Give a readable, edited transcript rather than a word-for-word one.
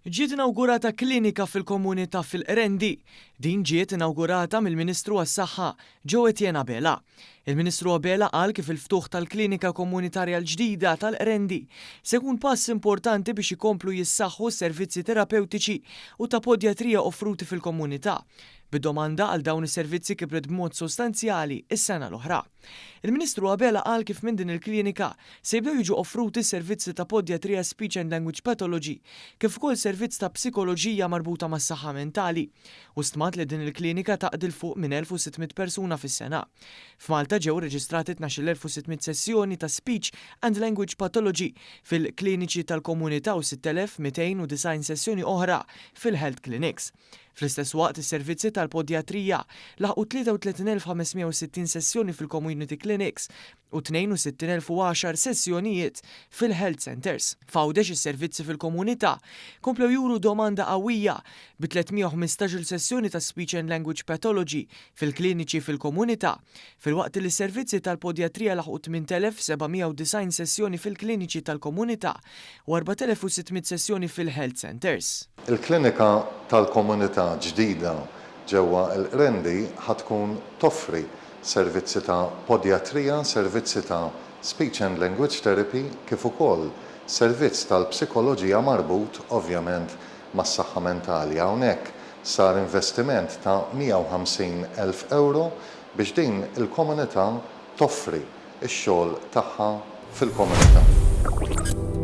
Ġiet inawgurata klinika fil-komunità fil-Qrendi. Din ġiet inawgurata mill-Ministru għas-Saħħa Joe Etienne Abela. Il-Ministru Abela qal kif il-ftuħ tal-klinika komunitarja l-ġdida tal-Qrendi se jkun pass importanti biex ikomplu jissaħħu s-servizzi terapeutiċi u ta' podjatrija offruti fil-komunità. Bid-domanda għal dawn is-servizzi kibret b'mod sostanzjali is-sena l-oħra. Il-Ministru Abela qal kif minn din il-klinika se jibdew jiġu offruti servizzi ta' podjatrija Speech and Language Pathology kif ukoll servizz ta' psikoloġija marbuta mas-saħħa mentali u stmat li din il-klinika taqdil fuq minn 1600 persuna fis-sena. F'Malta ġew reġistrati 12,600 sessjoni ta' Speech and Language Pathology fil-kliniċi tal-komunità u 6,290 sessjoni oħra fil-health clinics. Fl-istess waqt is-servizzi tal-podjatrija laħqu 33,560 sessjoni fil-community clinics u 62,010 sessjonijiet fil-health centers. F'għawdex is-servizzi fil-komunità komplew juru domanda qawwija bi 315 sessjoni ta' Speech and Language Pathology fil-kliniċi fil-komunità, filwaqt li s-servizzi tal-podjatrija laħqu 8,790 sessjoni fil-kliniċi tal-komunità u 4,600 sessjoni fil-health centers. Il-klinika tal-komunità ġdida ġewwa l-Qrendi ħatkun toffri servizzi ta' podjatrija, servizzi ta' speech and language therapy, kif ukoll servizz tal-psikoloġija marbut ovvjament mas-saħħa mentali. Hawnhekk sar investiment ta' 150,000 euro biex din il-komunità toffri x-xogħol tagħha fil-komunità.